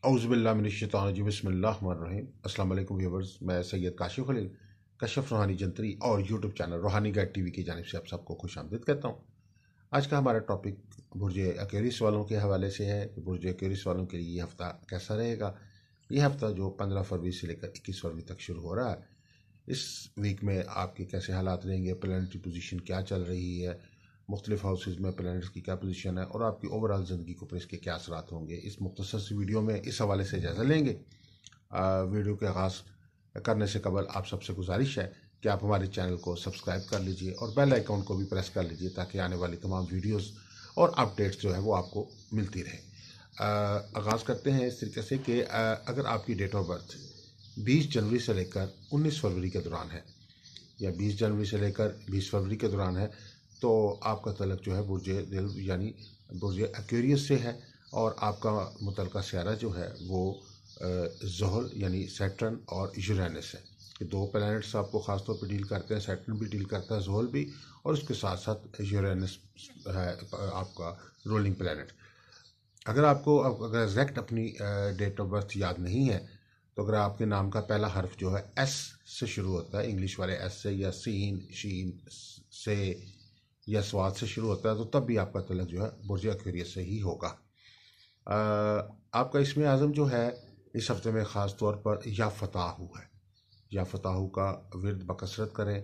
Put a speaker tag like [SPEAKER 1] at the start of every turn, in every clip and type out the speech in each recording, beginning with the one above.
[SPEAKER 1] औज़ुबिल्लाहि बिस्मिल्लाहिर्रहमानिर्रहीम। अस्सलाम वालेकुम व्यूअर्स, मैं सैयद काशिफ खलील कशफ रूहानी जंतरी और यूट्यूब चैनल रूहानी गाइड टीवी की जानिब से आप सबको खुशामदीद कहता हूँ। आज का हमारा टॉपिक बुर्ज एक्वेरियस वालों के हवाले से है कि बुर्ज एक्वेरियस वालों के लिए ये हफ़्ता कैसा रहेगा। ये हफ़्ता जो 15 फरवरी से लेकर 21 फरवरी तक शुरू हो रहा है, इस वीक में आपके कैसे हालात रहेंगे, प्लैनेटरी पोजीशन क्या चल रही है, मुख्तलिफ हाउसेज में प्लैनेट्स की क्या पोजीशन है और आपकी ओवरऑल ज़िंदगी के ऊपर इसके क्या असरात होंगे, इस मुख्तसर सी वीडियो में इस हवाले से जायज़ा लेंगे। वीडियो के आगाज़ करने से कबल आप सबसे गुजारिश है कि आप हमारे चैनल को सब्सक्राइब कर लीजिए और बेल आइकन को भी प्रेस कर लीजिए ताकि आने वाली तमाम वीडियोस और अपडेट्स जो है वो आपको मिलती रहे। आगाज़ करते हैं इस तरीके से कि अगर आपकी डेट ऑफ बर्थ 20 जनवरी से लेकर 19 फरवरी के दौरान है या 20 जनवरी से लेकर 20 फरवरी के दौरान है, तो आपका तलक जो है बुर्ज दिल यानी बुर्ज एक्वेरियस से है और आपका मुतलका सियारा जो है वो ज़ोहल यानी सैटर्न और यूरेनस है। कि दो प्लैनेट्स आपको ख़ास तौर पर डील करते हैं, सैटर्न भी डील करता है, ज़ोहल भी, और उसके साथ साथ यूरेनस है आपका रूलिंग प्लैनेट। अगर आपको अगर एग्जैक्ट अपनी डेट ऑफ बर्थ याद नहीं है, तो अगर आपके नाम का पहला हर्फ जो है एस से शुरू होता है, इंग्लिश वाले एस से, या सीन शीन से या स्वाद से शुरू होता है, तो तब भी आपका तलक जो है बुर्ज एक्वेरियस से ही होगा। आपका इसमें आज़म जो है इस हफ्ते में ख़ास तौर पर या फताहू है। या फताहू का विर्द बकसरत करें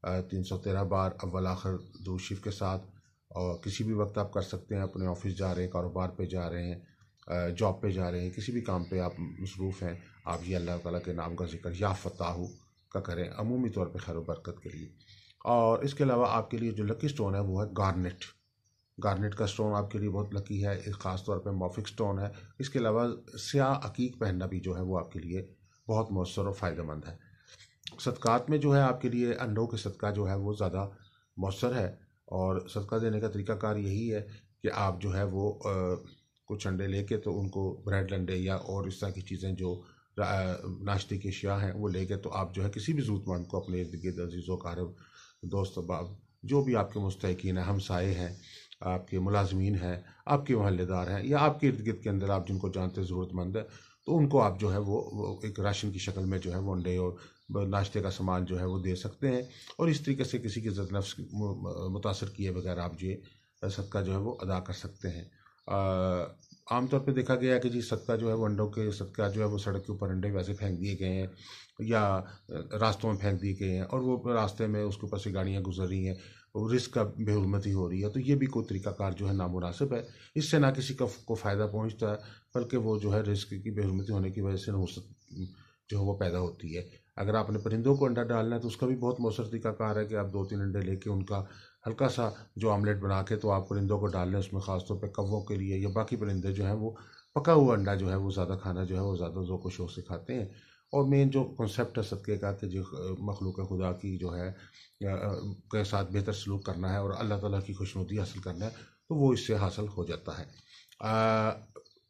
[SPEAKER 1] 313 बार अव्वल आखिर दो शिफ के साथ, और किसी भी वक्त आप कर सकते हैं। अपने ऑफिस जा रहे हैं, कारोबार पे जा रहे हैं, जॉब पे जा रहे हैं, किसी भी काम पे आप मसरूफ़ हैं, आप ये अल्लाह ताला के नाम का जिक्र या फताहू का करें अमूमी तौर पे खैर बरकत के लिए। और इसके अलावा आपके लिए जो लकी स्टोन है वो है गार्नेट। गार्नेट का स्टोन आपके लिए बहुत लकी है, ख़ास तौर पे मॉफिक स्टोन है। इसके अलावा स्याह अकीक पहनना भी जो है वो आपके लिए बहुत मौसर और फ़ायदेमंद है। सदक़ात में जो है आपके लिए अंडों के सदका जो है वो ज़्यादा मौसर है, और सदका देने का तरीक़ाकार यही है कि आप जो है वो कुछ अंडे लेके तो उनको ब्रेड अंडे या और इस तरह की चीज़ें जो नाश्ते की अशिया हैं वो लेके, तो आप जो है किसी भी ज़रूरतमंद को अपने इर्द गिर्द अजीज़ व क़ारिब दोस्त बाब जो भी आपके मुस्तहिकीन हैं, हमसाए हैं, आपके मुलाजमीन हैं, आपके मोहल्लेदार हैं, या आपके इर्द गिर्द के अंदर आप जिनको जानते ज़रूरतमंद है, तो उनको आप जो है वो एक राशन की शक्ल में जो है वो अंडे और नाश्ते का सामान जो है वो दे सकते हैं। और इस तरीके से किसी की इज़्ज़त नफ्स मुतासर किए बगैर आप ये सदका जो है वो अदा कर सकते हैं। आमतौर पे देखा गया है कि जी सदका जो है वो अंडों के सदका जो है वो सड़क के ऊपर अंडे वैसे फेंक दिए गए हैं या रास्तों में फेंक दिए गए हैं, और वो रास्ते में उसके ऊपर से गाड़ियाँ गुजर रही हैं, रिस्क का बेहुरमती हो रही है, तो ये भी कोई तरीक़ाकार जो है नामुनासिब है। इससे ना किसी को फ़ायदा पहुँचता है, बल्कि वो जो है रिस्क की बेहुरमती होने की वजह से नुकसान जो है वो पैदा होती है। अगर आपने परिंदों को अंडा डालना है तो उसका भी बहुत मौसर तरीक़ाकार है कि आप 2-3 अंडे लेके उनका हल्का सा जो ऑमलेट बना के तो आप परिंदों को डाल लें। उसमें ख़ासतौर पे कौवों के लिए या बाकी परिंदे जो हैं वो पका हुआ अंडा जो है वो ज़्यादा खाना जो है वो ज़्यादा ज़ौक़ व शौक़ से खाते हैं। और मेन जो कॉन्सेप्ट है सदक़े का कि जो मखलूक़ खुदा की जो है के साथ बेहतर सलूक करना है और अल्लाह ताला की खुशनुदी हासिल करना है, तो वो इससे हासिल हो जाता है।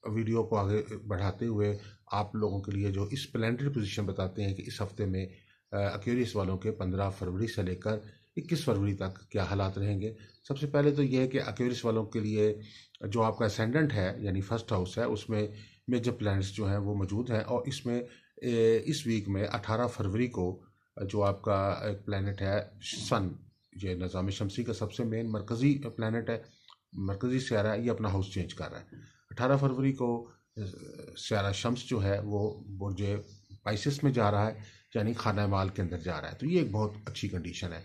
[SPEAKER 1] वीडियो को आगे बढ़ाते हुए आप लोगों के लिए जो इस प्लैनेटरी पोजीशन बताते हैं कि इस हफ्ते में एक्वेरियस वालों के 15 फरवरी से लेकर 21 फरवरी तक क्या हालात रहेंगे। सबसे पहले तो ये है कि एक्वेरियस वालों के लिए जो आपका असेंडेंट है यानी फर्स्ट हाउस है, उसमें मेजर प्लैनेट्स जो हैं वो मौजूद हैं। और इसमें इस वीक में 18 फरवरी को जो आपका एक प्लैनेट है सन, ये निज़ाम शमसी का सबसे मेन मरकज़ी प्लैनेट है, मरकज़ी सियारा है, ये अपना हाउस चेंज कर रहा है। 18 फरवरी को सियारा शम्स जो है वो बुर्ज पाइसेस में जा रहा है, यानी खाना माल के अंदर जा रहा है, तो ये एक बहुत अच्छी कंडीशन है।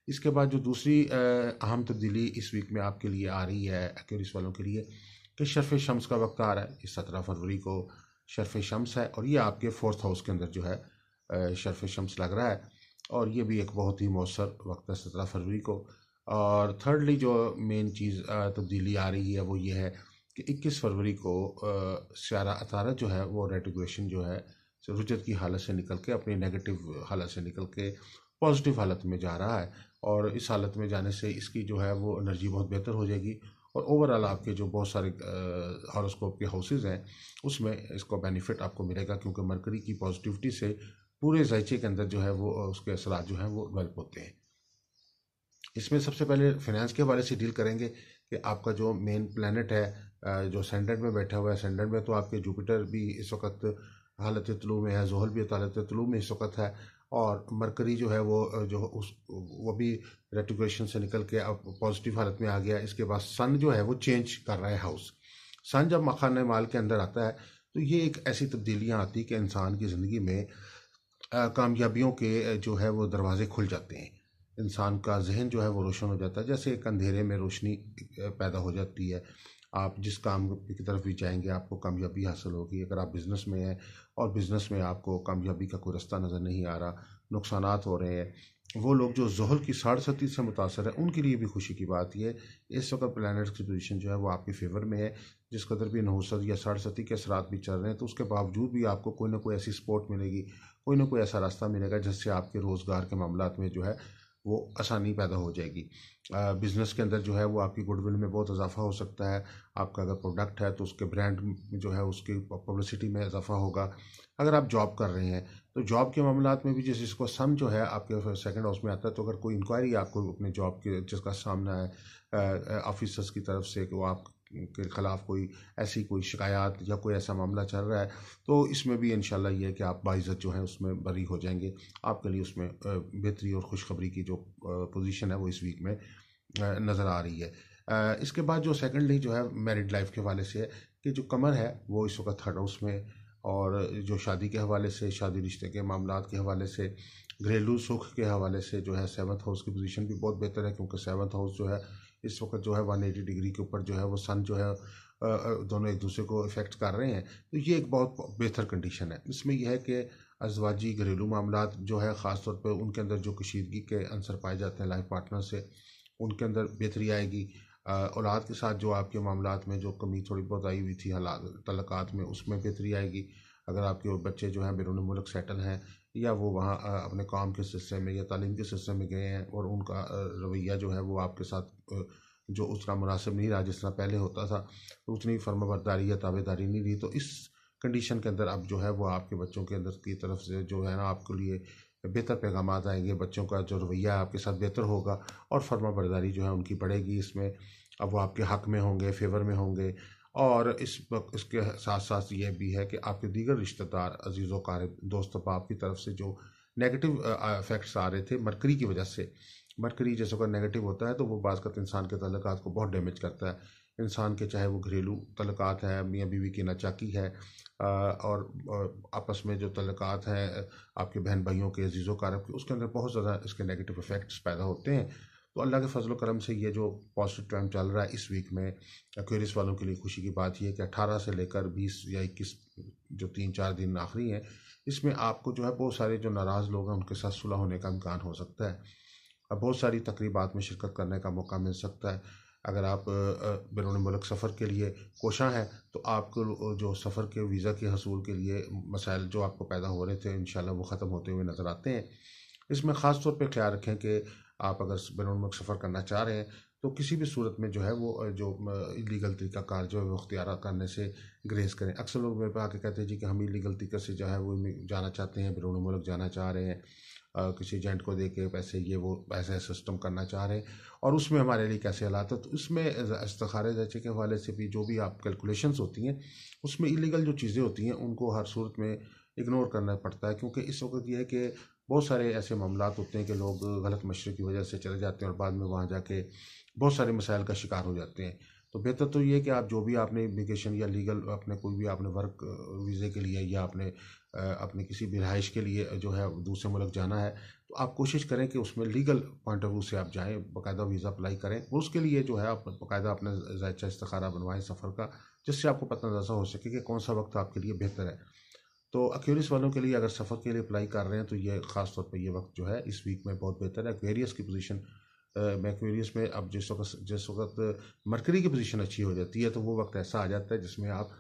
[SPEAKER 1] इसके बाद जो दूसरी अहम तब्दीली इस वीक में आपके लिए आ रही है एक्वेरियस वालों के लिए कि शर्फ़ शम्स का वक्त आ रहा है। इस 17 फरवरी को शर्फ़ शम्स है और ये आपके 4th हाउस के अंदर जो है शर्फ़ शम्स लग रहा है, और ये भी एक बहुत ही मौसर वक्त है 17 फरवरी को। और थर्डली जो मेन चीज़ तब्दीली आ रही है वो ये है कि 21 फरवरी को सियारा अतारत जो है वो रेट्रोग्रेशन जो है रुजत की हालत से निकल के अपनी नेगेटिव हालत से निकल के पॉजिटिव हालत में जा रहा है, और इस हालत में जाने से इसकी जो है वो एनर्जी बहुत बेहतर हो जाएगी, और ओवरऑल आपके जो बहुत सारे हॉरोस्कोप के हाउसेज हैं उसमें इसको बेनिफिट आपको मिलेगा, क्योंकि मरकरी की पॉजिटिविटी से पूरे ज़ायचे के अंदर जो है वो उसके असरात जो हैं वो डेवलप होते हैं। इसमें सबसे पहले फाइनेंस के हवाले से डील करेंगे कि आपका जो मेन प्लैनेट है जो असेंडेंट में बैठा हुआ है, असेंडेंट में तो आपके जुपिटर भी इस वक्त हालत तुलू में है, ज़ोहल भी हालत तुलू में इस वक्त है, और मरकरी जो है वो भी रेट्रोग्रेशन से निकल के अब पॉजिटिव हालत में आ गया। इसके बाद सन जो है वो चेंज कर रहा है हाउस। सन जब मखाने माल के अंदर आता है तो ये एक ऐसी तब्दीलियाँ आती कि इंसान की ज़िंदगी में कामयाबियों के जो है वो दरवाजे खुल जाते हैं। इंसान का जहन जो है वो रोशन हो जाता है, जैसे एक अंधेरे में रोशनी पैदा हो जाती है। आप जिस काम की तरफ भी जाएंगे आपको कामयाबी हासिल होगी। अगर आप बिज़नेस में हैं और बिज़नेस में आपको कामयाबी का कोई रास्ता नज़र नहीं आ रहा, नुकसानात हो रहे हैं, वो लोग जो ज़ोहल की 7.5 से मुतासर है उनके लिए भी खुशी की बात ये इस वक्त प्लैनेट्स की पोजीशन जो है वो आपके फेवर में है। जिस कदर भी नहुसत या 7.5 के असरात भी चल रहे हैं तो उसके बावजूद भी आपको कोई ना कोई ऐसी सपोर्ट मिलेगी, कोई ना कोई ऐसा रास्ता मिलेगा जिससे आपके रोज़गार के मामलात में जो है वो आसानी पैदा हो जाएगी। बिज़नेस के अंदर जो है वो आपकी गुडविल में बहुत इजाफा हो सकता है। आपका अगर प्रोडक्ट है तो उसके ब्रांड जो है उसकी पब्लिसिटी में इजाफा होगा। अगर आप जॉब कर रहे हैं तो जॉब के मामलात में भी जैसे इसको सन जो है आपके सेकंड हाउस में आता है, तो अगर कोई इंक्वायरी आपको अपने जॉब के जिसका सामना है ऑफिसर्स की तरफ से कि वो आप के ख़िलाफ़ कोई ऐसी कोई शिकायत या कोई ऐसा मामला चल रहा है, तो इसमें भी इंशाल्लाह ये है कि आप बाइज़्ज़त जो है उसमें बरी हो जाएंगे। आपके लिए उसमें बेहतरी और खुशखबरी की जो पोजीशन है वो इस वीक में नज़र आ रही है। इसके बाद जो सेकेंडली जो है मैरिड लाइफ के हवाले से है कि जो कमर है वो इस वक्त थर्ड हाउस में, और जो शादी के हवाले से, शादी रिश्ते के मामलात के हवाले से, घरेलू सुख के हवाले से जो है 7th हाउस की पोजीशन भी बहुत बेहतर है, क्योंकि 7th हाउस जो है इस वक्त जो है 180 डिग्री के ऊपर जो है वो सन जो है दोनों एक दूसरे को इफ़ेक्ट कर रहे हैं। तो ये एक बहुत बेहतर कंडीशन है। इसमें यह है कि अजवाजी घरेलू मामलात जो है ख़ास तौर पर उनके अंदर जो कशीदगी के अंसर पाए जाते हैं लाइफ पार्टनर से, उनके अंदर बेहतरी आएगी। औलाद के साथ जो आपके मामलात में जो कमी थोड़ी बहुत आई हुई थी हालात तल्लुकात में, उसमें बेहतरी आएगी। अगर आपके बच्चे जो हैं बैरून मुल्क सेटल हैं या वो वहाँ अपने काम के सिलसिले में या तालीम के सिलसिले में गए हैं और उनका रवैया जो है वो आपके साथ जो उतना मुनासिब नहीं रहा जिस तरह पहले होता था, तो उतनी फर्माबरदारी या ताबेदारी नहीं रही, तो इस कंडीशन के अंदर अब जो है वो आपके बच्चों के अंदर की तरफ से जो है ना आपके लिए बेहतर पैगाम आएंगे। बच्चों का जो रवैया आपके साथ बेहतर होगा और फर्माबरदारी जो है उनकी बढ़ेगी। इसमें अब वो आपके हक़ में होंगे, फेवर में होंगे। और इसके साथ साथ ये भी है कि आपके दीगर रिश्तेदार, अजीज़ व क़ारिब, दोस्त अहबाब की तरफ से जो नेगेटिव इफ़ेक्ट्स आ रहे थे मरकरी की वजह से, मरकरी जैसे अगर नेगेटिव होता है तो वो बाज़ इंसान के तल्लुकात को बहुत डैमेज करता है। इंसान के चाहे वो घरेलू तल्लुकात हैं, मियाँ बीवी की नाचाकी है, और आपस में जो तल्लुकात हैं आपके बहन भाइयों के, अजीज़ व क़ारिब के, उसके अंदर बहुत ज़्यादा इसके नेगेटिव इफ़ेक्ट्स पैदा होते हैं। तो अल्लाह के फजल करम से ये जो पॉजिटिव टाइम चल रहा है इस वीक में, एक्वेरियस वालों के लिए खुशी की बात यह है कि 18 से लेकर 20 या 21 जो 3-4 दिन आखिरी हैं, इसमें आपको जो है बहुत सारे जो नाराज़ लोग हैं उनके साथ सुलह होने का इम्कान हो सकता है। अब बहुत सारी तकरीबात में शिरकत करने का मौका मिल सकता है। अगर आप बैरून मुल्क सफ़र के लिए कोशां हैं तो आपको जो सफ़र के वीज़ा के हसूल के लिए मसाइल जो आपको पैदा हो रहे थे इंशाल्लाह वो ख़त्म होते हुए नज़र आते हैं। इसमें ख़ास तौर पे ख्याल रखें कि आप अगर बैरून मुल्क सफ़र करना चाह रहे हैं तो किसी भी सूरत में जो है वो जो इलीगल तरीक़ाकार जो है वो अख्तियार करने से ग्रेज़ करें। अक्सर लोग मेरे पे आके कहते हैं जी कि हम इलीगल तरीक़े से जो है वो जाना चाहते हैं, बैरून मुल्क जाना चाह रहे हैं, किसी एजेंट को दे के पैसे ये वो ऐसा सिस्टम करना चाह रहे हैं और उसमें हमारे लिए कैसे हालात है। तो उसमें इस्तिखारे ज़ाचे के हवाले से भी जो भी आप कैलकुलेशंस होती हैं उसमें इलीगल जो चीज़ें होती हैं उनको हर सूरत में इग्नोर करना पड़ता है, क्योंकि इस वक्त ये है कि बहुत सारे ऐसे मामलात होते हैं कि लोग गलत मशवरे की वजह से चले जाते हैं और बाद में वहाँ जाके बहुत सारे मसाइल का शिकार हो जाते हैं। तो बेहतर तो ये है कि आप जो भी आपने इमिग्रेशन या लीगल अपने कोई भी आपने वर्क वीज़े के लिए या अपने किसी भी रहाइश के लिए जो है दूसरे मुल्क जाना है तो आप कोशिश करें कि उसमें लीगल पॉइंट ऑफ व्यू से आप जाएँ, बाकायदा वीज़ा अप्लाई करें। उसके लिए जो है आप बाकायदा अपना ज़ायचा इस्तिखारा बनवाएँ सफ़र का, जिससे आपको पता अंदाज़ा हो सके कि कौन सा वक्त आपके लिए बेहतर है। तो एक्वेरियस वालों के लिए अगर सफ़र के लिए अप्लाई कर रहे हैं तो ये ख़ास तौर पे ये वक्त जो है इस वीक में बहुत बेहतर है। एक्वेरियस की पोजीशन में एक्वेरियस में अब जिस वक्त मरकरी की पोजीशन अच्छी हो जाती है तो वो वक्त ऐसा आ जाता है जिसमें आप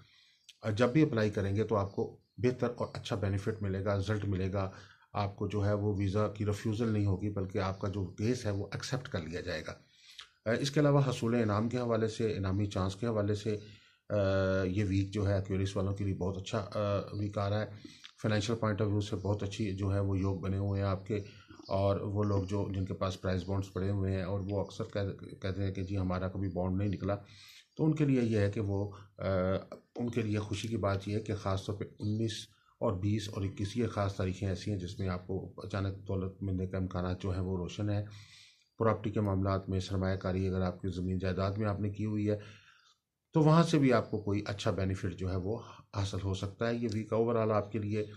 [SPEAKER 1] जब भी अप्लाई करेंगे तो आपको बेहतर और अच्छा बेनिफिट मिलेगा, रिजल्ट मिलेगा। आपको जो है वो वीज़ा की रिफ्यूज़ल नहीं होगी बल्कि आपका जो केस है वो एक्सेप्ट कर लिया जाएगा। इसके अलावा हसूल इनाम के हवाले से, इनामी चांस के हवाले से ये वीक जो है एक्वेरियस वालों के लिए बहुत अच्छा वीक आ रहा है। फाइनेंशियल पॉइंट ऑफ व्यू से बहुत अच्छी जो है वो योग बने हुए हैं आपके, और वो लोग जो जिनके पास प्राइस बॉन्ड्स पड़े हुए हैं और वो अक्सर कहते हैं कि जी हमारा कभी बॉन्ड नहीं निकला, तो उनके लिए यह है कि वो उनके लिए खुशी की बात यह है कि ख़ास तौर पे 19 और 20 और 21 ये ख़ास तारीखें ऐसी हैं जिसमें आपको अचानक दौलत मिलने का इम्कान जो है वो रोशन है। प्रॉपर्टी के मामलात में सरमायाकारी अगर आपकी ज़मीन जायदाद में आपने की हुई है तो वहाँ से भी आपको कोई अच्छा बेनिफिट जो है वो हासिल हो सकता है। ये वीक ओवरऑल आपके लिए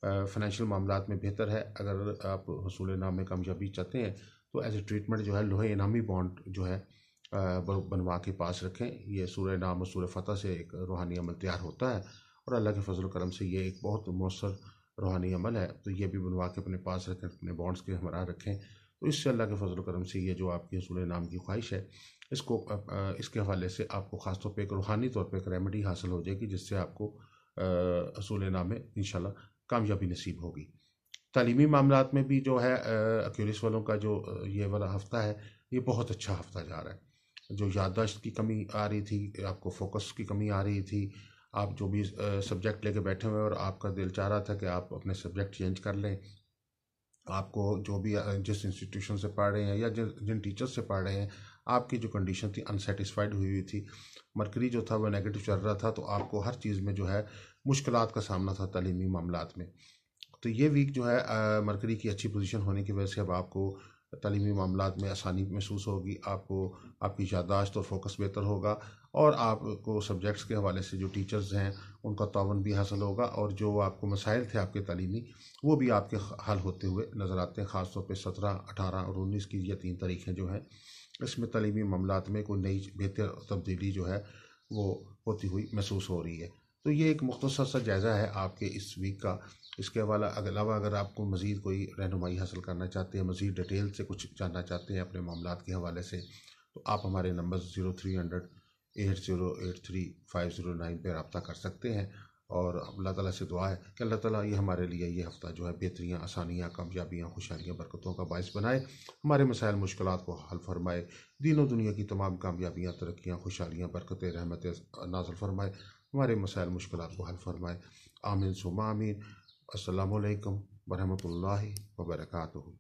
[SPEAKER 1] फाइनेंशियल मामलात में बेहतर है। अगर आप हसूल इनाम में कामयाबी चाहते हैं तो एज ए ट्रीटमेंट जो है लोहे इनामी बॉन्ड जो है बनवा के पास रखें। ये सूरह इनाम और सूरह फतह से एक रूहानी अमल तैयार होता है और अल्लाह के फजल करम से ये एक बहुत मौसर रूहानी अमल है। तो ये भी बनवा के अपने पास रखें, अपने बॉन्ड्स के हमरा रखें। तो इससे अल्लाह के फजल करम से ये जो आपकी हसूल इनाम की ख्वाहिश है इसको इसके हवाले से आपको ख़ास तौर पे एक रूहानी तौर पे एक रेमेडी हासिल हो जाएगी जिससे आपको हसूल इनाम में इंशाल्लाह कामयाबी नसीब होगी। तालीमी मामलात में भी जो है एक्यूरिस वालों का जो ये वाला हफ़्ता है ये बहुत अच्छा हफ़्ता जा रहा है। जो याददाश्त की कमी आ रही थी, आपको फोकस की कमी आ रही थी, आप जो भी सब्जेक्ट लेके बैठे हुए और आपका दिल चाह रहा था कि आप अपने सब्जेक्ट चेंज कर लें, आपको जो भी जिस इंस्टीट्यूशन से पढ़ रहे हैं या जिन टीचर्स से पढ़ रहे हैं आपकी जो कंडीशन थी अनसेटिस्फाइड हुई थी, मरकरी जो था वो नेगेटिव चल रहा था, तो आपको हर चीज़ में जो है मुश्किलात का सामना था तालीमी मामलात में। तो ये वीक जो है मरकरी की अच्छी पोजीशन होने की वजह से अब आपको तालीमी मामलात में आसानी महसूस होगी, आपको आपकी याददाश्त और फोकस बेहतर होगा और आपको सब्जेक्ट्स के हवाले से जो टीचर्स हैं उनका तावन भी हासिल होगा और जो आपको मसाइल थे आपके तालीमी वो भी आपके हल होते हुए नज़र आते हैं। ख़ास तौर पे 17, 18 और 19 की ये 3 तारीखें जो हैं इसमें तालीमी मामलात में कोई नई बेहतर तब्दीली जो है वो होती हुई महसूस हो रही है। तो ये एक मुख्तसर सा जायज़ा है आपके इस वीक का। इसके अलावा अगर आपको मज़ीद कोई रहनुमाई हासिल करना चाहते हैं, मज़ीद डिटेल से कुछ जानना चाहते हैं अपने मामलात के हवाले से, तो आप हमारे नंबर 0300 8083 509 पर रब्ता कर सकते हैं। और अल्लाह ताला से दुआ है कि अल्लाह ताला ये हमारे लिए ये हफ़्ता जो है बेहतरियाँ, आसानियाँ, कामयाबियाँ, खुशहालियाँ, बरकतों का बाइस बनाए, हमारे मसाइल मुश्किलात को हल फरमाए, दीन दुनिया की तमाम कामयाबियाँ, तरक्कियाँ, खुशहालियाँ, बरकतें, रहमतें नाज़िल फरमाए, हमारे मसाइल मुश्किलात को हल फरमाए। आमीन सुम्मा आमीन। अस्सलामु अलैकुम वरहमतुल्लाहि वबरकातुहू।